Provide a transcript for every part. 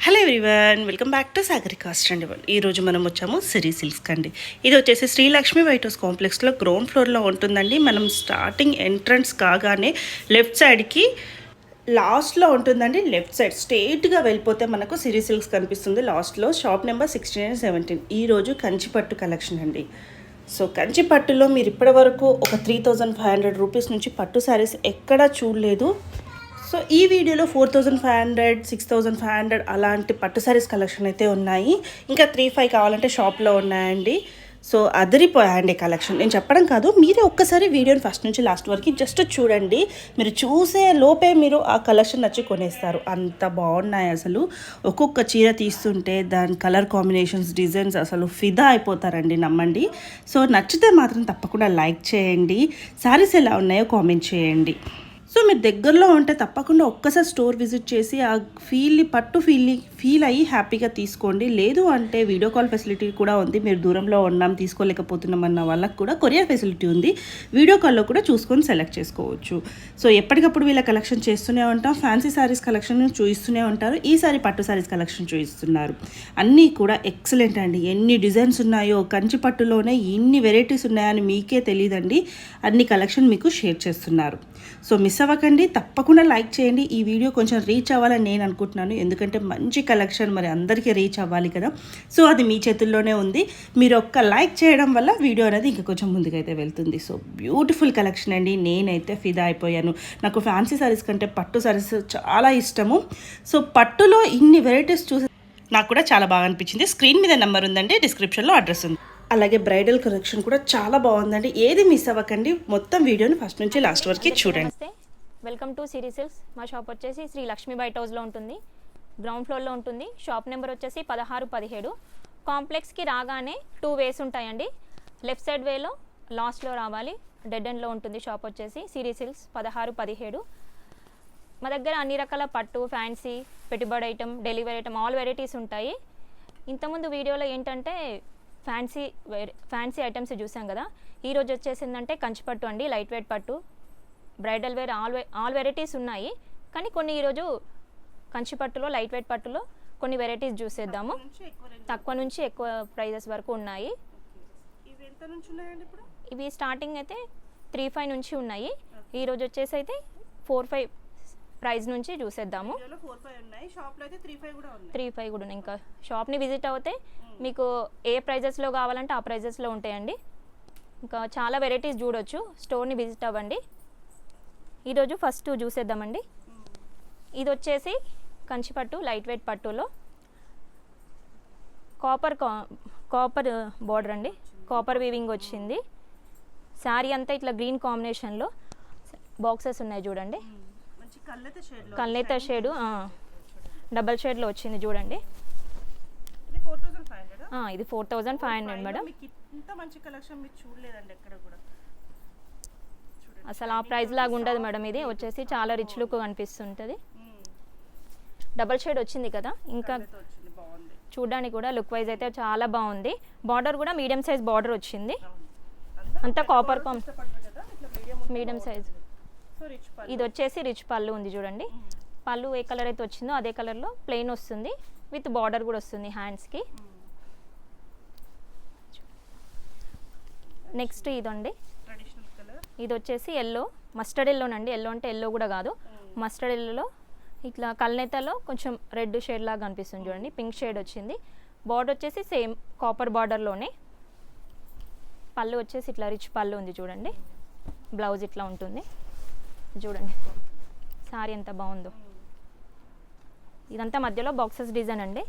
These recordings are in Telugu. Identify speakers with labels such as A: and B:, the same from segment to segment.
A: Hello everyone, welcome back to Sagarika స్టాండబుల్. ఈరోజు మనం వచ్చాము సిరి సిల్క్స్ అండి. ఇది వచ్చేసి శ్రీలక్ష్మి వైట్ హౌస్ కాంప్లెక్స్లో గ్రౌండ్ ఫ్లోర్లో ఉంటుందండి. మనం స్టార్టింగ్ ఎంట్రన్స్ కాగానే లెఫ్ట్ సైడ్కి లాస్ట్లో ఉంటుందండి. లెఫ్ట్ సైడ్ స్ట్రెయిట్గా వెళ్ళిపోతే మనకు సిరి సిల్క్స్ కనిపిస్తుంది. లాస్ట్లో షాప్ నెంబర్ 16 and 17. ఈరోజు కంచిపట్టు కలెక్షన్ అండి. సో కంచిపట్టులో మీరు ఇప్పటివరకు ఒక 3500 రూపీస్ నుంచి పట్టు శారీస్ ఎక్కడా చూడలేదు. సో ఈ వీడియోలో 4500, 6500 అలాంటి పట్టు సారీస్ కలెక్షన్ అయితే ఉన్నాయి. ఇంకా 35 కావాలంటే షాప్లో ఉన్నాయండి. సో అదిరిపోయాయండి కలెక్షన్. నేను చెప్పడం కాదు, మీరే ఒక్కసారి వీడియోని ఫస్ట్ నుంచి లాస్ట్ వరకు జస్ట్ చూడండి. మీరు చూసే లోపే మీరు ఆ కలెక్షన్ నచ్చి కొనేస్తారు. అంత బాగున్నాయి అసలు. ఒక్కొక్క చీర తీస్తుంటే దాని కలర్ కాంబినేషన్స్, డిజైన్స్ అసలు ఫిదా అయిపోతారండి, నమ్మండి. సో నచ్చితే మాత్రం తప్పకుండా లైక్ చేయండి. సారీస్ ఎలా ఉన్నాయో కామెంట్ చేయండి. సో మీరు దగ్గరలో ఉంటే తప్పకుండా ఒక్కసారి స్టోర్ విజిట్ చేసి ఆ పట్టు ఫీల్ అయ్యి హ్యాపీగా తీసుకోండి. లేదు అంటే వీడియో కాల్ ఫెసిలిటీ కూడా ఉంది. మీరు దూరంలో ఉన్నాం, తీసుకోలేకపోతున్నాం అన్న వాళ్ళకి కూడా కొరియర్ ఫెసిలిటీ ఉంది. వీడియో కాల్లో కూడా చూసుకొని సెలెక్ట్ చేసుకోవచ్చు. సో ఎప్పటికప్పుడు వీళ్ళ కలెక్షన్ చేస్తూనే ఉంటాం. ఫ్యాన్సీ శారీస్ కలెక్షన్ చూపిస్తూనే ఉంటారు. ఈసారి పట్టు శారీస్ కలెక్షన్ చూపిస్తున్నారు. అన్నీ కూడా ఎక్సలెంట్ అండి. ఎన్ని డిజైన్స్ ఉన్నాయో, కంచి పట్టులోనే ఇన్ని వెరైటీస్ ఉన్నాయని మీకే తెలియదండి. అన్ని కలెక్షన్ మీకు షేర్ చేస్తున్నారు. సో మిస్ అవ్వకండి, తప్పకుండా లైక్ చేయండి. ఈ వీడియో కొంచెం రీచ్ అవ్వాలని నేను అనుకుంటున్నాను. ఎందుకంటే మంచి కలెక్షన్ మరి అందరికీ రీచ్ అవ్వాలి కదా. సో అది మీ చేతుల్లోనే ఉంది. మీరు ఒక్క లైక్ చేయడం వల్ల వీడియో అనేది ఇంకా కొంచెం ముందుకైతే వెళ్తుంది. సో బ్యూటిఫుల్ కలెక్షన్ అండి. నేనైతే ఫిదా అయిపోయాను. నాకు ఫ్యాన్సీ సారీస్ కంటే పట్టు సారీస్ చాలా ఇష్టము. సో పట్టులో ఇన్ని వెరైటీస్ చూసి నాకు కూడా చాలా బాగా అనిపించింది. స్క్రీన్ మీద నెంబర్ ఉందండి, డిస్క్రిప్షన్లో అడ్రస్ ఉంది. అలాగే బ్రైడల్ కలెక్షన్ కూడా చాలా బాగుందండి. ఏది మిస్ అవ్వకండి. మొత్తం వీడియోని ఫస్ట్ నుంచి లాస్ట్ వరకు చూడండి.
B: Welcome to Siri silks. మా షాప్ వచ్చేసి శ్రీ లక్ష్మి వైట్ హౌస్లో ఉంటుంది. గ్రౌండ్ ఫ్లోర్లో ఉంటుంది. షాప్ నెంబర్ వచ్చేసి 16, 17. కాంప్లెక్స్కి రాగానే 2 వేస్ ఉంటాయండి. లెఫ్ట్ సైడ్ వేలో లాస్ట్లో రావాలి. డెడ్ ఎండ్లో ఉంటుంది షాప్ వచ్చేసి. సిరి సిల్క్స్ 16, 17. మా దగ్గర అన్ని రకాల పట్టు, ఫ్యాన్సీ, పెట్టుబడి item, delivery item, all varieties ఉంటాయి. ఇంతకుముందు వీడియోలో ఏంటంటే ఫ్యాన్సీ ఐటమ్స్ చూసాం కదా. ఈరోజు వచ్చేసిందంటే కంచిపట్టు అండి, లైట్ వెయిట్ పట్టు, బ్రైడల్ వేర్, ఆల్ వెరైటీస్ ఉన్నాయి. కానీ కొన్ని ఈరోజు కంచిపట్టులో, లైట్ వెయిట్ పట్టులో కొన్ని వెరైటీస్ చూసేద్దాము. తక్కువ నుంచి ఎక్కువ ప్రైజెస్ వరకు ఉన్నాయి. ఇవి స్టార్టింగ్ అయితే 3,500 నుంచి ఉన్నాయి. ఈరోజు వచ్చేసి అయితే 4,500 ప్రైస్ నుంచి చూసేద్దాము. 3,500 కూడా ఉన్నాయి. ఇంకా షాప్ని విజిట్ అవుతే మీకు ఏ ప్రైజెస్లో కావాలంటే ఆ ప్రైజెస్లో ఉంటాయండి. ఇంకా చాలా వెరైటీస్ చూడొచ్చు. స్టోర్ని విజిట్ అవ్వండి. ఈరోజు ఫస్ట్ చూసేద్దామండి. ఇది వచ్చేసి కంచిపట్టు, లైట్ వెయిట్ పట్టులో కాపర్ బార్డర్ అండి. కాపర్ వీవింగ్ వచ్చింది. శారీ అంతా ఇట్లా గ్రీన్ కాంబినేషన్లో బాక్సెస్ ఉన్నాయి చూడండి. కల్నేత షేడు, డబల్ షేడ్లో వచ్చింది చూడండి. ఇది 4,500 మేడం. అసలు ఆ ప్రైస్ లాగా ఉండదు మేడం. ఇది వచ్చేసి చాలా రిచ్ లుక్ కనిపిస్తుంటుంది. డబల్ షేడ్ వచ్చింది కదా, ఇంకా చూడడానికి కూడా లుక్ వైజ్ అయితే చాలా బాగుంది. బార్డర్ కూడా మీడియం సైజ్ బార్డర్ వచ్చింది. అంతా కాపర్ మీడియం సైజ్. ఇది వచ్చేసి రిచ్ పళ్ళు ఉంది చూడండి. పళ్ళు ఏ కలర్ అయితే వచ్చిందో అదే కలర్లో ప్లెయిన్ వస్తుంది. విత్ బార్డర్ కూడా వస్తుంది హ్యాండ్స్కి. నెక్స్ట్ ఇదండి. ఇది వచ్చేసి ఎల్లో, మస్టర్డ్ ఎల్లోనండి. ఎల్లో అంటే ఎల్లో కూడా కాదు, మస్టర్డ్ ఎల్లోలో ఇట్లా కల్నేతలో కొంచెం రెడ్ షేడ్ లాగా కనిపిస్తుంది చూడండి. పింక్ షేడ్ వచ్చింది. బార్డర్ వచ్చేసి సేమ్ కాపర్ బార్డర్లోనే. పళ్ళు వచ్చేసి ఇట్లా రిచ్ పళ్ళు ఉంది చూడండి. బ్లౌజ్ ఇట్లా ఉంటుంది చూడండి. సారీ ఎంత బాగుందో. ఇదంతా మధ్యలో బాక్సెస్ డిజైన్ అండి.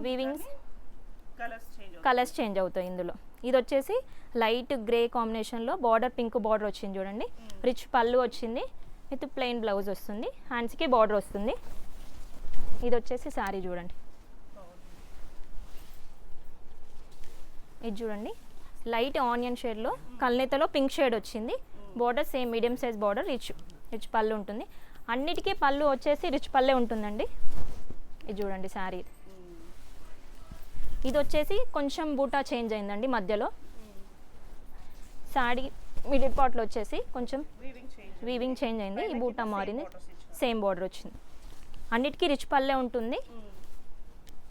B: వీవింగ్స్ కలర్స్ చేంజ్ అవుతాయి ఇందులో. ఇది వచ్చేసి లైట్ గ్రే కాంబినేషన్లో బార్డర్, పింక్ బార్డర్ వచ్చింది చూడండి. రిచ్ పళ్ళు వచ్చింది విత్ ప్లెయిన్ బ్లౌజ్ వస్తుంది. హ్యాండ్స్కి బార్డర్ వస్తుంది. ఇది వచ్చేసి శారీ చూడండి. ఇది చూడండి లైట్ ఆనియన్ షేడ్లో కల్నేతలో పింక్ షేడ్ వచ్చింది. Border same medium size border, rich pallu ఉంటుంది. అన్నిటికీ పళ్ళు వచ్చేసి రిచ్ పళ్ళే ఉంటుందండి. ఇది చూడండి శారీ. ఇది వచ్చేసి కొంచెం బూటా చేంజ్ అయిందండి మధ్యలో. శారీ మిడిల్ పార్ట్లో వచ్చేసి కొంచెం వీవింగ్ చేంజ్ అయింది. ఈ బూటా మారింది. సేమ్ బార్డర్ వచ్చింది. అన్నిటికీ రిచ్ పల్లె ఉంటుంది.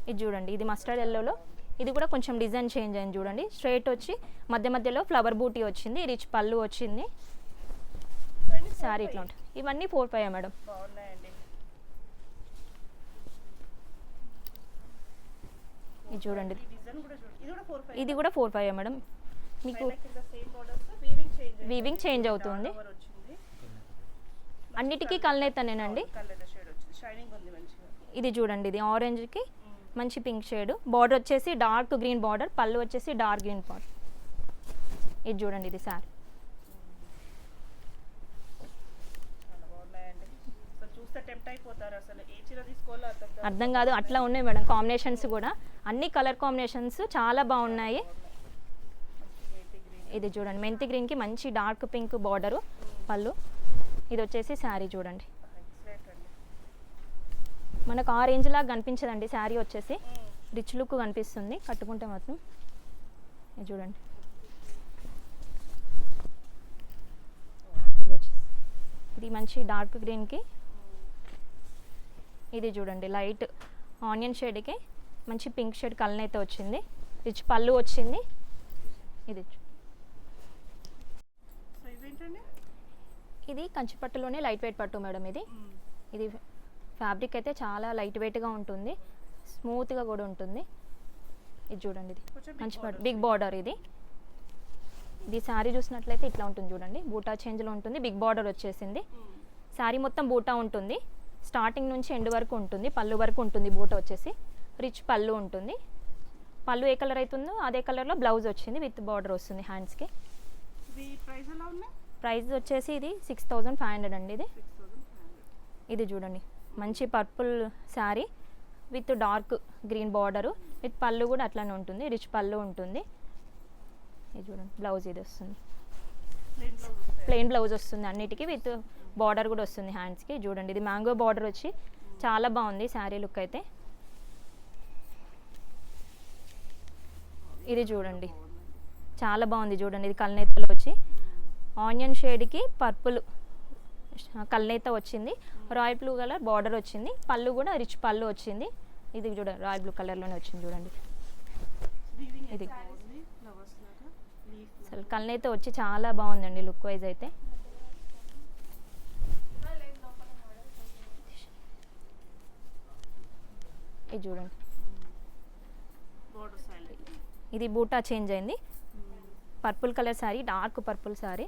B: ఇది చూడండి, ఇది మస్టర్డ్ ఎల్లోలో, ఇది కూడా కొంచెం డిజైన్ చేంజ్ అయింది చూడండి. స్ట్రైట్ వచ్చి మధ్య మధ్యలో ఫ్లవర్ బూటీ వచ్చింది, రిచ్ పళ్ళు వచ్చింది. శారీ ఇట్లా ఉంటుంది. ఇవన్నీ 4-5 మేడం.
A: బాగున్నాయండి.
B: ఇది చూడండి,
A: ఈ డిజైన్ కూడా చూడండి, ఇది కూడా 4-5.
B: ఇది కూడా 4-5 మేడం. మీకు
A: కింద సేమ్ బోర్డర్స్
B: వీవింగ్ చేంజ్ అవుతుంది.
A: వచ్చింది.
B: అన్నిటికీ కల్నేతనేనండి.
A: కలర్ షేడ్ వచ్చింది, షైనింగ్ ఉంది మంచిగా.
B: ఇది చూడండి, ఇది ఆరెంజ్కి మంచి పింక్ షేడ్. బార్డర్ వచ్చేసి డార్క్ గ్రీన్ బార్డర్, పళ్ళు వచ్చేసి డార్క్ గ్రీన్ బార్డర్. ఇది చూడండి, ఇది శారీ.
A: చాలా బాగున్నాయండి. అసలు చూస్తే టెంప్ట్ అయిపోతారు, అసలు ఏ చీర తీసుకోవాలో
B: అర్థం కాదు, అట్లా ఉన్నాయి మేడం. కాంబినేషన్స్ కూడా అన్ని కలర్ కాంబినేషన్స్ చాలా బాగున్నాయి. ఇది చూడండి, మెంతి గ్రీన్కి మంచి డార్క్ పింక్ బార్డరు, పళ్ళు. ఇది వచ్చేసి శారీ చూడండి. మనకు ఆ రేంజ్ లాగా కనిపించదండి శారీ వచ్చేసి, రిచ్ లుక్ కనిపిస్తుంది కట్టుకుంటే మాత్రం. ఇది చూడండి, ఇది వచ్చేసి ఇది మంచి డార్క్ గ్రీన్కి, ఇది చూడండి లైట్ ఆనియన్ షేడ్కి మంచి పింక్ షేడ్ కలర్ అయితే వచ్చింది, రిచ్ పళ్ళు వచ్చింది. ఇది ఇది కంచిపట్టులోనే లైట్ వెయిట్ పట్టు మేడం. ఇది ఫ్యాబ్రిక్ అయితే చాలా లైట్ వెయిట్గా ఉంటుంది, స్మూత్గా కూడా ఉంటుంది. ఇది చూడండి, ఇది కంచిపట్టు బిగ్ బార్డర్. ఇది శారీ చూసినట్లయితే ఇట్లా ఉంటుంది చూడండి, బూటా చేంజ్లో ఉంటుంది, బిగ్ బార్డర్ వచ్చేసింది. శారీ మొత్తం బూటా ఉంటుంది, స్టార్టింగ్ నుంచి ఎండ్ వరకు ఉంటుంది, పళ్ళు వరకు ఉంటుంది. బూటా వచ్చేసి రిచ్ పళ్ళు ఉంటుంది. పళ్ళు ఏ కలర్ అవుతుందో అదే కలర్లో బ్లౌజ్ వచ్చింది, విత్ బార్డర్ వస్తుంది హ్యాండ్స్కి. ప్రైస్ వచ్చేసి ఇది 6500 అండి. ఇది చూడండి, మంచి purple sari with dark green border, with పళ్ళు కూడా అట్లానే ఉంటుంది, రిచ్ పళ్ళు ఉంటుంది. ఇది చూడండి, బ్లౌజ్ ఇది వస్తుంది, ప్లెయిన్ బ్లౌజ్ వస్తుంది అన్నిటికీ, విత్ బార్డర్ కూడా వస్తుంది హ్యాండ్స్కి. చూడండి, ఇది మ్యాంగో బార్డర్ వచ్చి చాలా బాగుంది శారీ లుక్ అయితే. ఇది చూడండి, చాలా బాగుంది చూడండి. ఇది కల్నేతలో వచ్చి ఆనియన్ షేడ్కి పర్పుల్ కల్నేత వచ్చింది, రాయల్ బ్లూ కలర్ బార్డర్ వచ్చింది, పళ్ళు కూడా రిచ్ పళ్ళు వచ్చింది. ఇది చూడండి, రాయల్ బ్లూ కలర్లోనే వచ్చింది చూడండి. ఇది అసలు కల్నేత వచ్చి చాలా బాగుందండి లుక్ వైజ్ అయితే. ఇది చూడండి, ఇది బూటా చేంజ్ అయింది, purple colour sari, dark purple sari,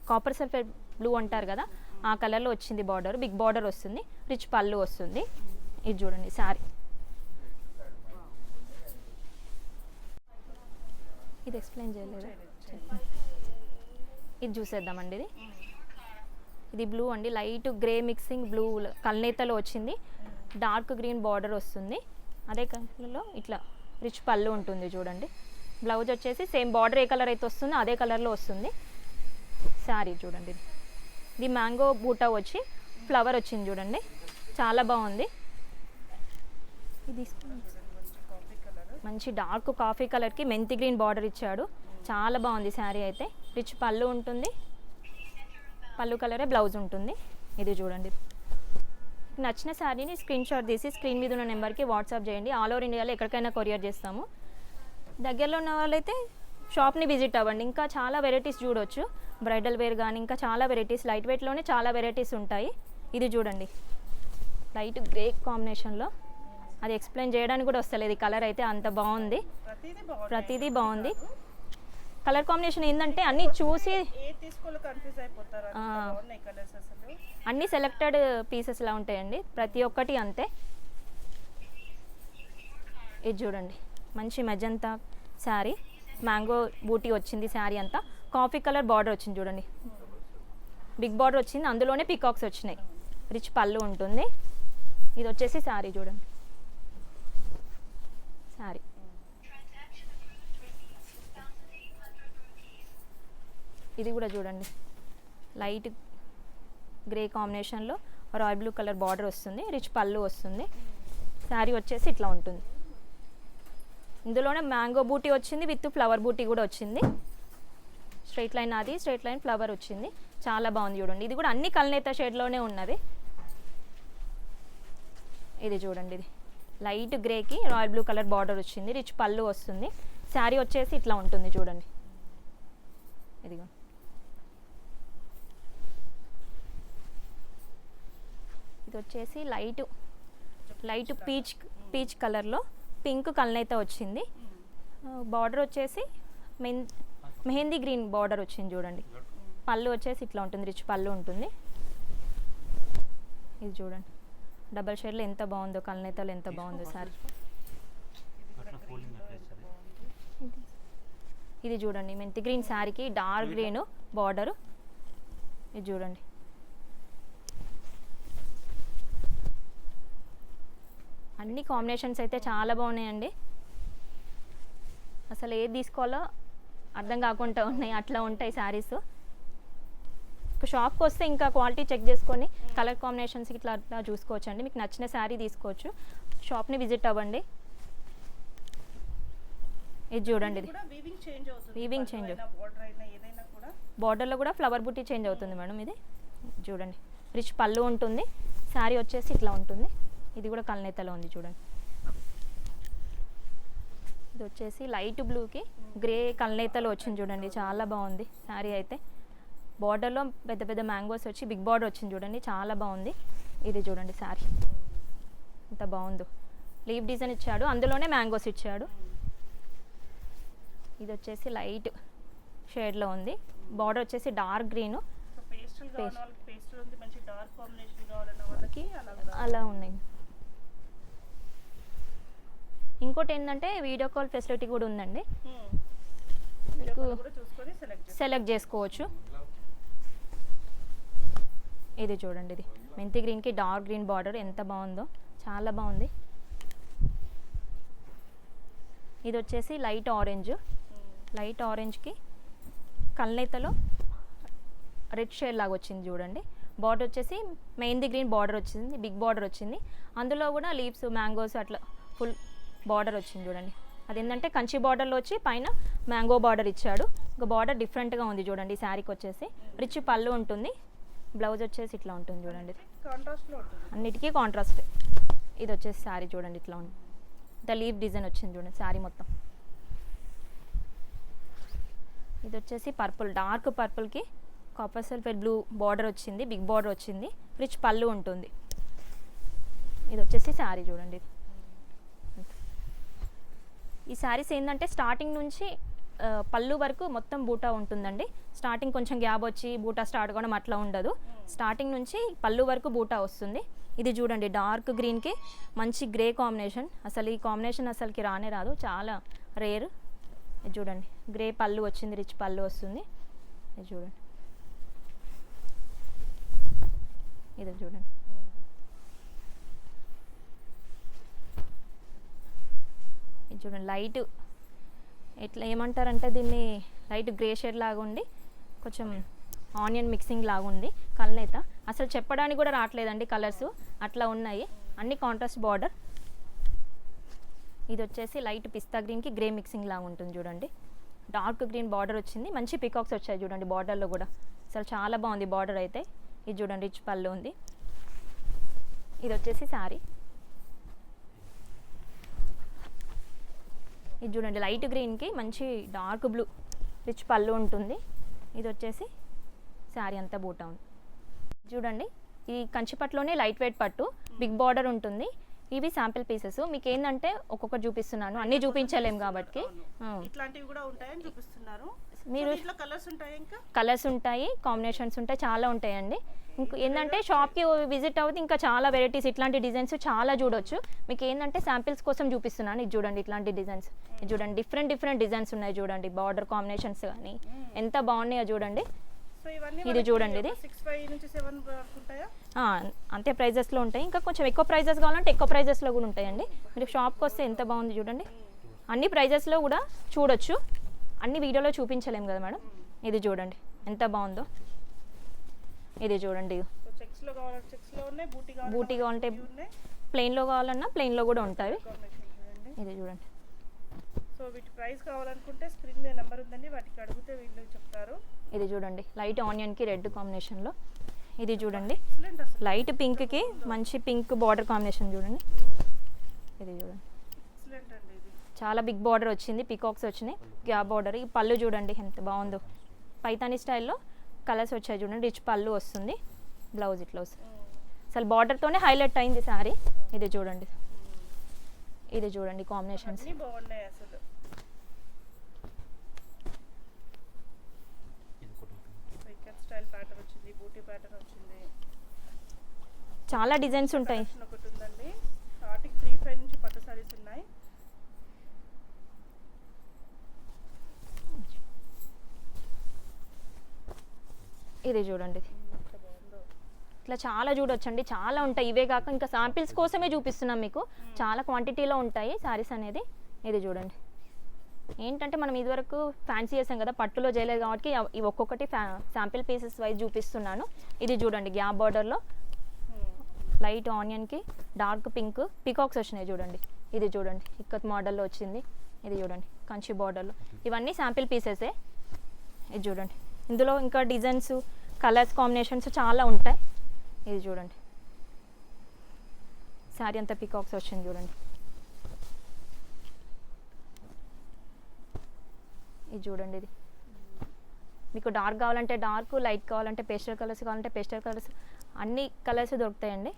B: copper sulphate blue అంటారు కదా ఆ కలర్లో వచ్చింది. బార్డర్ బిగ్ బార్డర్ వస్తుంది, రిచ్ పళ్ళు వస్తుంది. ఇది చూడండి శారీ. ఇది ఎక్స్ప్లెయిన్ చేయలేదు, ఇది చూసేద్దామండి. ఇది బ్లూ అండి, లైట్ గ్రే మిక్సింగ్ బ్లూ కల్నేతలో వచ్చింది, డార్క్ గ్రీన్ బార్డర్ వస్తుంది, అదే కలర్లో ఇట్లా రిచ్ పళ్ళు ఉంటుంది చూడండి. బ్లౌజ్ వచ్చేసి సేమ్ బార్డర్ ఏ కలర్ అయితే వస్తుందో అదే కలర్లో వస్తుంది. శారీ చూడండి, ఇది మ్యాంగో బూటా వచ్చి ఫ్లవర్ వచ్చింది చూడండి, చాలా బాగుంది. ఇది మంచి డార్క్ కాఫీ కలర్కి మెంతి గ్రీన్ బార్డర్ ఇచ్చాడు, చాలా బాగుంది శారీ అయితే. రిచ్ పళ్ళు ఉంటుంది, పళ్ళు కలరే బ్లౌజ్ ఉంటుంది. ఇది చూడండి, నచ్చిన శారీని స్క్రీన్ షాట్ తీసి స్క్రీన్ మీద ఉన్న నెంబర్కి వాట్సాప్ చేయండి. ఆల్ ఓవర్ ఇండియాలో ఎక్కడికైనా కొరియర్ చేస్తాము. దగ్గరలో ఉన్న వాళ్ళైతే షాప్ని విజిట్ అవ్వండి, ఇంకా చాలా వెరైటీస్ చూడవచ్చు. బ్రైడల్ వేర్ కానీ ఇంకా చాలా వెరైటీస్, లైట్ వెయిట్లోనే చాలా వెరైటీస్ ఉంటాయి. ఇది చూడండి, లైట్ గ్రే కాంబినేషన్లో, అది ఎక్స్ప్లెయిన్ చేయడానికి కూడా వస్తలేదు, కలర్ అయితే అంత బాగుంది, ప్రతిదీ బాగుంది. కలర్ కాంబినేషన్ ఏంటంటే అన్నీ చూసి అన్నీ సెలెక్టెడ్ పీసెస్లా ఉంటాయండి, ప్రతి ఒక్కటి అంతే. ఇది చూడండి, మంచి మెజంతా శారీ, మ్యాంగో బూటీ వచ్చింది శారీ అంతా, కాఫీ కలర్ బార్డర్ వచ్చింది చూడండి, బిగ్ బార్డర్ వచ్చింది, అందులోనే పీకాక్స్ వచ్చినాయి, రిచ్ పళ్ళు ఉంటుంది. ఇది వచ్చేసి శారీ చూడండి, శారీ. ఇది కూడా చూడండి, లైట్ గ్రే కాంబినేషన్లో రాయల్ బ్లూ కలర్ బార్డర్ వస్తుంది, రిచ్ పళ్ళు వస్తుంది. శారీ వచ్చేసి ఇట్లా ఉంటుంది, ఇందులోనే మ్యాంగో బూటీ వచ్చింది, విత్ ఫ్లవర్ బూటీ కూడా వచ్చింది. స్ట్రైట్ లైన్ అది, స్ట్రైట్ లైన్ ఫ్లవర్ వచ్చింది, చాలా బాగుంది చూడండి. ఇది కూడా అన్ని కల్నేత షేడ్లోనే ఉన్నది. ఇది చూడండి, ఇది లైట్ గ్రేకి రాయల్ బ్లూ కలర్ బార్డర్ వచ్చింది, రిచ్ పళ్ళు వస్తుంది. శారీ వచ్చేసి ఇట్లా ఉంటుంది చూడండి, ఇదిగో. ఇది వచ్చేసి లైట్ పీచ్ కలర్లో పింక్ కలనైతే వచ్చింది. బార్డర్ వచ్చేసి మెహందీ గ్రీన్ బార్డర్ వచ్చింది చూడండి. పళ్ళు వచ్చేసి ఇట్లా ఉంటుంది, రిచ్ పళ్ళు ఉంటుంది. ఇది చూడండి డబల్ షేడ్లో ఎంత బాగుందో, కలనేతలు ఎంత బాగుందో సారీ. ఇది చూడండి మెంతి గ్రీన్ శారీకి డార్క్ గ్రీన్ బార్డరు. ఇది చూడండి, అన్ని కాంబినేషన్స్ అయితే చాలా బాగున్నాయండి. అసలు ఏది తీసుకోవాలో అర్థం కాకుండా ఉన్నాయి, అట్లా ఉంటాయి శారీస్. షాప్కి వస్తే ఇంకా క్వాలిటీ చెక్ చేసుకొని కలర్ కాంబినేషన్స్ ఇట్లా అట్లా చూసుకోవచ్చు అండి. మీకు నచ్చిన శారీ తీసుకోవచ్చు, షాప్ని విజిట్ అవ్వండి. ఇది చూడండి, ఇది వీవింగ్ చేంజ్, బార్డర్లో కూడా ఫ్లవర్ బుట్టి చేంజ్ అవుతుంది మేడం. ఇది చూడండి రిచ్ పళ్ళు ఉంటుంది, శారీ వచ్చేసి ఇట్లా ఉంటుంది. ఇది కూడా కలనేతలో ఉంది చూడండి. ఇది వచ్చేసి లైట్ బ్లూకి గ్రే కలనేతలో వచ్చింది చూడండి, చాలా బాగుంది శారీ అయితే. బార్డర్లో పెద్ద పెద్ద మ్యాంగోస్ వచ్చి బిగ్ బార్డర్ వచ్చింది చూడండి, చాలా బాగుంది. ఇది చూడండి శారీ ఎంత బాగుందో, లీవ్ డిజైన్ ఇచ్చాడు, అందులోనే మ్యాంగోస్ ఇచ్చాడు. ఇది వచ్చేసి లైట్ షేడ్లో ఉంది, బార్డర్ వచ్చేసి డార్క్ గ్రీను, అలా ఉన్నాయి. ఇంకోటి ఏంటంటే వీడియో కాల్ ఫెసిలిటీ కూడా ఉందండి, మీకు సెలెక్ట్ చేసుకోవచ్చు. ఇది చూడండి, ఇది మెంతి గ్రీన్కి డార్క్ గ్రీన్ బార్డర్ ఎంత బాగుందో, చాలా బాగుంది. ఇది వచ్చేసి లైట్ ఆరెంజ్కి కల్నేతలో రెడ్ షేడ్ లాగా వచ్చింది చూడండి. బార్డర్ వచ్చేసి మెహందీ గ్రీన్ బార్డర్ వచ్చింది, బిగ్ బార్డర్ వచ్చింది. అందులో కూడా లీవ్స్ మ్యాంగోస్ అట్లా ఫుల్ బార్డర్ వచ్చింది చూడండి. అదేంటంటే కంచి బార్డర్లో వచ్చి పైన మ్యాంగో బార్డర్ ఇచ్చాడు. ఒక బార్డర్ డిఫరెంట్గా ఉంది చూడండి. ఈ శారీకి వచ్చేసి రిచ్ పళ్ళు ఉంటుంది, బ్లౌజ్ వచ్చేసి ఇట్లా ఉంటుంది చూడండి, అన్నిటికీ కాంట్రాస్ట్. ఇది వచ్చేసి శారీ చూడండి ఇట్లా ఉంది, ద లీవ్ డిజైన్ వచ్చింది చూడండి శారీ మొత్తం. ఇది వచ్చేసి పర్పుల్, డార్క్ పర్పుల్కి కాపర్ సల్ఫేట్ బ్లూ బార్డర్ వచ్చింది, బిగ్ బార్డర్ వచ్చింది, రిచ్ పళ్ళు ఉంటుంది. ఇది వచ్చేసి శారీ చూడండి. ఈ శారీస్ ఏంటంటే స్టార్టింగ్ నుంచి పళ్ళు వరకు మొత్తం బూటా ఉంటుందండి. స్టార్టింగ్ కొంచెం గ్యాప్ వచ్చి బూటా స్టార్ట్ కావడం అట్లా ఉండదు, స్టార్టింగ్ నుంచి పళ్ళు వరకు బూటా వస్తుంది. ఇది చూడండి డార్క్ గ్రీన్కి మంచి గ్రే కాంబినేషన్, అసలు ఈ కాంబినేషన్ అసలుకి రానే రాదు, చాలా రేర్. ఇది చూడండి గ్రే పళ్ళు వచ్చింది, రిచ్ పళ్ళు వస్తుంది. ఇది చూడండి, ఇది చూడండి. ఇది చూడండి లైట్ ఎట్లా ఏమంటారంటే దీన్ని లైట్ గ్రే షేడ్ లాగా ఉండి కొంచెం ఆనియన్ మిక్సింగ్ లాగా ఉంది కల్నేత. అసలు చెప్పడానికి కూడా రావట్లేదండి, కలర్స్ అట్లా ఉన్నాయి, అన్ని కాంట్రాస్ట్ బార్డర్. ఇది వచ్చేసి లైట్ పిస్తా గ్రీన్కి గ్రే మిక్సింగ్ లాగా ఉంటుంది చూడండి. డార్క్ గ్రీన్ బార్డర్ వచ్చింది, మంచి పికాక్స్ వచ్చాయి చూడండి బార్డర్లో కూడా, అసలు చాలా బాగుంది బార్డర్ అయితే. ఇది చూడండి రిచ్ పళ్ళు ఉంది. ఇది వచ్చేసి శారీ, ఇది చూడండి లైట్ గ్రీన్కి మంచి డార్క్ బ్లూ రిచ్ పళ్ళు ఉంటుంది. ఇది వచ్చేసి శారీ అంతా బూటా ఉంది చూడండి. ఈ కంచిపట్టులోనే లైట్ వెయిట్ పట్టు, బిగ్ బార్డర్ ఉంటుంది. ఇవి శాంపిల్ పీసెస్, మీకు ఏంటంటే ఒక్కొక్కటి చూపిస్తున్నాను, అన్నీ చూపించలేము కాబట్టి.
A: ఇట్లాంటివి కూడా ఉంటాయని చూపిస్తున్నారు.
B: మీరు కలర్స్ ఉంటాయి, కాంబినేషన్స్ ఉంటాయి, చాలా ఉంటాయండి. ఇంక ఏంటంటే షాప్కి విజిట్ అవుతే ఇంకా చాలా వెరైటీస్ ఇట్లాంటి డిజైన్స్ చాలా చూడొచ్చు. మీకు ఏంటంటే శాంపిల్స్ కోసం చూపిస్తున్నాను. ఇది చూడండి ఇట్లాంటి డిజైన్స్, ఇది చూడండి డిఫరెంట్ డిజైన్స్ ఉన్నాయి చూడండి, బార్డర్ కాంబినేషన్స్ కానీ ఎంత బాగున్నాయో చూడండి. ఇది చూడండి, ఇది
A: 6.5 నుంచి 7 వరకు ఉంటాయా?
B: అంతే ప్రైజెస్లో ఉంటాయి, ఇంకా కొంచెం ఎక్కువ ప్రైజెస్ కావాలంటే ఎక్కువ ప్రైజెస్లో కూడా ఉంటాయండి. మీరు షాప్కి వస్తే ఎంత బాగుంది చూడండి, అన్ని ప్రైజెస్లో కూడా చూడొచ్చు, అన్ని వీడియోలో చూపించలేము కదా మేడం. ఇది చూడండి ఎంత బాగుందో. ఇది చూడండి బూటీ కావాలంటే ప్లెయిన్లో కావాలన్నా ప్లెయిన్లో కూడా ఉంటాయి. ఇది చూడండి.
A: సో వీటి ప్రైస్ కావాలనుకుంటే స్క్రీన్ మీద నెంబర్ ఉందండి, వాటికి అడిగితే వీళ్ళు చెప్తారు.
B: ఇది చూడండి లైట్ ఆనియన్కి రెడ్ కాంబినేషన్లో. ఇది చూడండి
A: ఎక్సలెంట్ అసలు.
B: లైట్ పింక్కి మంచి పింక్ బార్డర్ కాంబినేషన్ చూడండి. ఇది చూడండి
A: ఎక్సలెంట్ అండి ఇది.
B: చాలా బిగ్ బార్డర్ వచ్చింది, పీకాక్స్ వచ్చినాయి, గ్యాప్ బార్డర్. ఈ పళ్ళు చూడండి ఎంత బాగుందో, పైతానీ స్టైల్లో కలర్స్ వచ్చాయి చూడండి. రిచ్ పళ్ళు వస్తుంది, బ్లౌజ్ ఇట్లా వస్తుంది. అసలు బార్డర్తోనే హైలైట్ అయింది శారీ. ఇది చూడండి, ఇది చూడండి కాంబినేషన్స్.
A: అన్నీ బాగున్నాయి అసలు. వైకర్ స్టైల్ ప్యాటర్న్ వచ్చింది, బూటీ ప్యాటర్న్ వచ్చింది.
B: చాలా డిజైన్స్ ఉంటాయి.
A: కలెక్షన్ ఒకటి ఉందండి. స్టార్టింగ్ 3-5 నుంచి పట్టు సారీస్ ఉన్నాయి.
B: ఇది చూడండి,
A: ఎంత బాగుందో.
B: ఇట్లా చాలా చూడొచ్చండి, చాలా ఉంటాయి. ఇవే కాక ఇంకా శాంపిల్స్ కోసమే చూపిస్తున్నాం మీకు, చాలా క్వాంటిటీలో ఉంటాయి శారీస్ అనేది. ఇది చూడండి, ఏంటంటే మనం ఇదివరకు ఫ్యాన్సీ చేసాం కదా, పట్టులో చేయలేదు కాబట్టి ఇవి ఒక్కొక్కటి శాంపిల్ పీసెస్ వైజ్ చూపిస్తున్నాను. ఇది చూడండి గ్యాప్ బార్డర్లో లైట్ ఆనియన్కి డార్క్ పింక్ పీకాక్స్ వచ్చినాయి చూడండి. ఇది చూడండి ఇక్కత్ మోడల్లో వచ్చింది. ఇది చూడండి కంచి బార్డర్లో, ఇవన్నీ శాంపిల్ పీసెసే. ఇది చూడండి, ఇందులో ఇంకా డిజైన్స్ కలర్స్ కాంబినేషన్స్ చాలా ఉంటాయి. ఇది చూడండి శారీ అంతా పీకాక్స్ వచ్చింది చూడండి. ఇది చూడండి, ఇది మీకు డార్క్ కావాలంటే డార్క్, లైట్ కావాలంటే పేస్టల్ కలర్స్ కావాలంటే పేస్టల్ కలర్స్, అన్ని కలర్స్ దొరుకుతాయండి.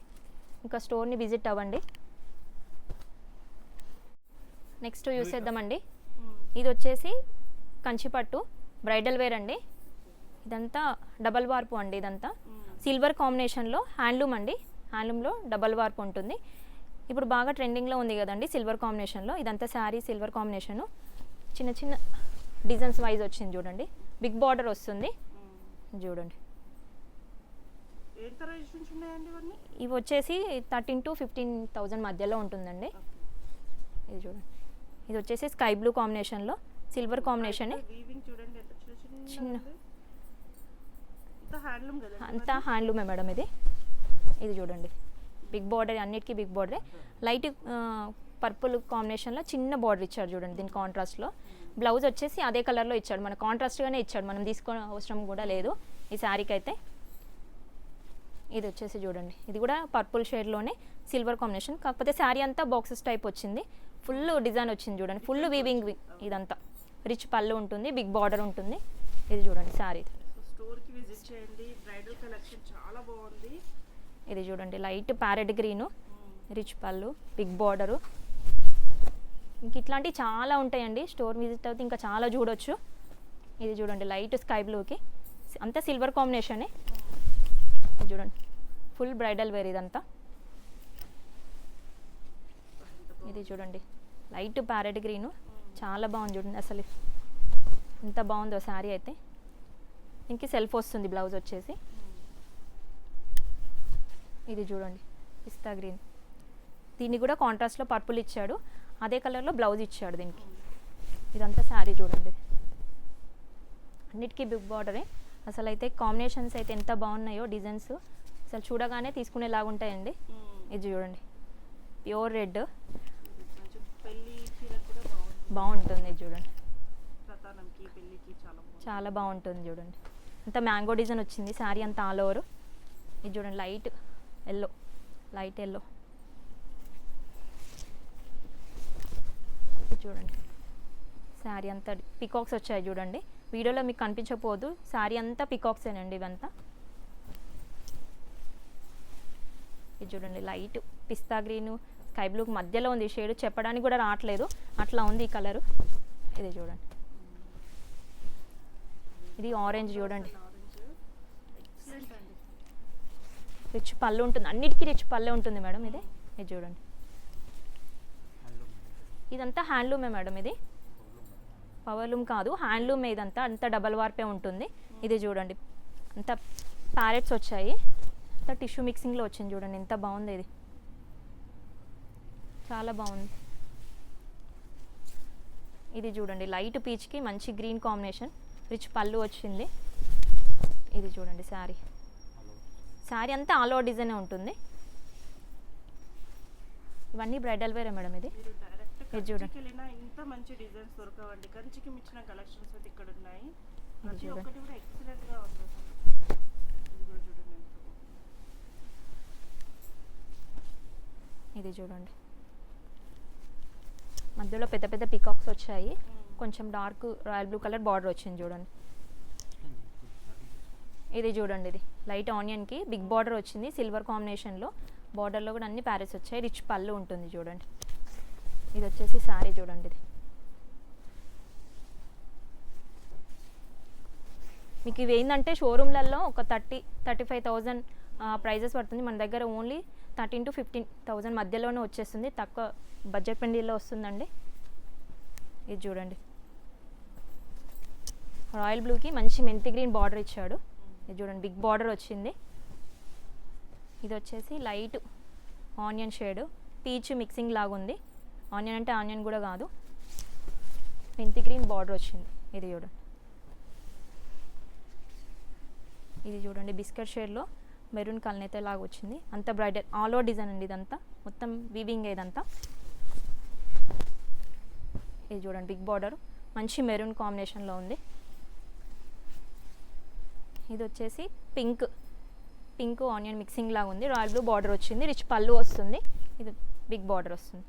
B: ఇంకా స్టోర్ని విజిట్ అవ్వండి. నెక్స్ట్ యూస్ చేద్దామండి. ఇది వచ్చేసి కంచిపట్టు బ్రైడల్ వేర్ అండి. ఇదంతా డబల్ వార్పు అండి. ఇదంతా సిల్వర్ కాంబినేషన్లో హ్యాండ్లూమ్ అండి. హ్యాండ్లూమ్లో డబల్ వార్పు ఉంటుంది. ఇప్పుడు బాగా ట్రెండింగ్లో ఉంది కదండి సిల్వర్ కాంబినేషన్లో. ఇదంతా శారీ సిల్వర్ కాంబినేషను, చిన్న చిన్న డిజైన్స్ వైజ్ వచ్చింది చూడండి. బిగ్ బార్డర్ వస్తుంది చూడండి. ఇవి వచ్చేసి 13,000 to 15,000 మధ్యలో ఉంటుందండి. ఇది చూడండి, ఇది వచ్చేసి స్కై బ్లూ కాంబినేషన్లో సిల్వర్ కాంబినేషన్. చిన్న అంతా హ్యాండ్లూమే మేడం ఇది. ఇది చూడండి బిగ్ బార్డర్, అన్నిటికీ బిగ్ బార్డరే. లైట్ పర్పుల్ కాంబినేషన్లో చిన్న బార్డర్ ఇచ్చాడు చూడండి. దీని కాంట్రాస్ట్లో బ్లౌజ్ వచ్చేసి అదే కలర్లో ఇచ్చాడు, మన కాంట్రాస్ట్గానే ఇచ్చాడు, మనం తీసుకో అవసరం కూడా లేదు ఈ శారీకి అయితే. ఇది వచ్చేసి చూడండి, ఇది కూడా పర్పుల్ షేడ్లోనే సిల్వర్ కాంబినేషన్, కాకపోతే శారీ అంతా బాక్సెస్ టైప్ వచ్చింది. ఫుల్ డిజైన్ వచ్చింది చూడండి, ఫుల్ వీవింగ్. ఇదంతా రిచ్ పళ్ళు ఉంటుంది, బిగ్ బార్డర్ ఉంటుంది. ఇది చూడండి శారీ.
A: స్టోర్కి విజిట్ చేయండి, బ్రైడల్ కలెక్షన్ చాలా బాగుంది.
B: ఇది చూడండి లైట్ ప్యారెట్ గ్రీను, రిచ్ పళ్ళు, బిగ్ బార్డరు. ఇంక ఇట్లాంటివి చాలా ఉంటాయండి. స్టోర్ విజిట్ అయితే ఇంకా చాలా చూడొచ్చు. ఇది చూడండి లైట్ స్కై బ్లూకి అంతా సిల్వర్ కాంబినేషనే. ఇది చూడండి ఫుల్ బ్రైడల్ వేర్ ఇదంతా. ఇది చూడండి లైట్ ప్యారెట్ గ్రీను, చాలా బాగుంది చూడండి. అసలు ఎంత బాగుందో శారీ అయితే. ఇంక సెల్ఫ్ వస్తుంది బ్లౌజ్ వచ్చేసి. ఇది చూడండి పిస్తా గ్రీన్, దీన్ని కూడా కాంట్రాస్ట్లో పర్పుల్ ఇచ్చాడు, అదే కలర్లో బ్లౌజ్ ఇచ్చాడు దీనికి. ఇదంతా శారీ చూడండి, అన్నిటికీ బిగ్ బార్డరే. అసలు అయితే కాంబినేషన్స్ అయితే ఎంత బాగున్నాయో, డిజైన్స్ అసలు చూడగానే తీసుకునేలాగా ఉంటాయండి. ఇది చూడండి ప్యూర్ రెడ్ బాగుంటుంది. ఇది చూడండి చాలా బాగుంటుంది చూడండి. అంత మ్యాంగో డిజైన్ వచ్చింది శారీ అంతా ఆల్ ఓవర్. ఇది చూడండి లైట్ ఎల్లో, లైట్ ఎల్లో. ఇది చూడండి శారీ అంతా పికాక్స్ వచ్చాయి చూడండి. వీడియోలో మీకు కనిపించకపోదు, శారీ అంతా పికాక్సేనండి ఇవంతా. ఇది చూడండి లైట్ పిస్తా గ్రీను స్కై బ్లూకి మధ్యలో ఉంది షేడ్, చెప్పడానికి కూడా రావట్లేదు అట్లా ఉంది ఈ కలరు. ఇది చూడండి, ఇది ఆరెంజ్ చూడండి, రిచ్ పళ్ళు ఉంటుంది, అన్నిటికీ రిచ్ పళ్ళే ఉంటుంది మేడం ఇది. ఇది చూడండి ఇదంతా హ్యాండ్లూమే మేడం, ఇది పవర్లూమ్ కాదు హ్యాండ్లూమే. ఇదంతా అంతా డబల్ వార్పే ఉంటుంది. ఇది చూడండి అంతా ప్యారెట్స్ వచ్చాయి, అంతా టిష్యూ మిక్సింగ్లో వచ్చింది చూడండి. ఎంత బాగుంది, ఇది చాలా బాగుంది. ఇది చూడండి లైట్ పీచ్కి మంచి గ్రీన్ కాంబినేషన్, రిచ్ పళ్ళు వచ్చింది. ఇది చూడండి శారీ, శారీ అంతా ఆల్ ఓవర్ డిజైనే ఉంటుంది. ఇవన్నీ బ్రైడల్ వేరే మేడం. ఇది చూడండి
A: ఇంత మంచి డిజైన్స్ దొరకవండి, కంచికి మించిన కలెక్షన్స్ అయితే ఇక్కడ ఉన్నాయి.
B: ఇది చూడండి
A: ఒకటి కూడా ఎక్సలెంట్ గా ఉంది. ఇది కూడా చూడండి ఎంత బాగుంది.
B: ఇది చూడండి, మధ్యలో పెద్ద పెద్ద పికాక్స్ వచ్చాయి, కొంచెం dark royal blue colour border వచ్చింది చూడండి. ఇది చూడండి, ఇది లైట్ ఆనియన్కి బిగ్ బార్డర్ వచ్చింది సిల్వర్ కాంబినేషన్లో. బార్డర్లో కూడా అన్ని ప్యారెట్స్ వచ్చాయి, రిచ్ పళ్ళు ఉంటుంది చూడండి. ఇది వచ్చేసి శారీ చూడండి, ఇది మీకు ఇవి ఏంటంటే షోరూమ్లలో ఒక 30-35,000 ప్రైజెస్ పడుతుంది. మన దగ్గర ఓన్లీ 13,000 to 15,000 మధ్యలోనే వచ్చేస్తుంది, తక్కువ బడ్జెట్ పెండిల్లో వస్తుందండి. ఇది చూడండి, రాయల్ బ్లూకి మంచి మెంతి గ్రీన్ బార్డర్ ఇచ్చాడు. ఇది చూడండి, బిగ్ బార్డర్ వచ్చింది. ఇది వచ్చేసి light onion shade, peach mixing లాగా ఉంది. ఆనియన్ అంటే ఆనియన్ కూడా కాదు, మెంతి గ్రీన్ బార్డర్ వచ్చింది. ఇది చూడండి, ఇది చూడండి బిస్కెట్ షేడ్లో మెరూన్ కల్నేత లాగా వచ్చింది. అంత బ్రైడల్ ఆల్ ఓవర్ డిజైన్ అండి, ఇదంతా మొత్తం వీవింగ్ ఇదంతా. ఇది చూడండి, బిగ్ బార్డర్ మంచి మెరూన్ కాంబినేషన్లో ఉంది. ఇది వచ్చేసి పింక్ ఆనియన్ మిక్సింగ్ లాగా ఉంది, రాయల్ బ్లూ బార్డర్ వచ్చింది, రిచ్ పళ్ళు వస్తుంది. ఇది బిగ్ బార్డర్ వస్తుంది.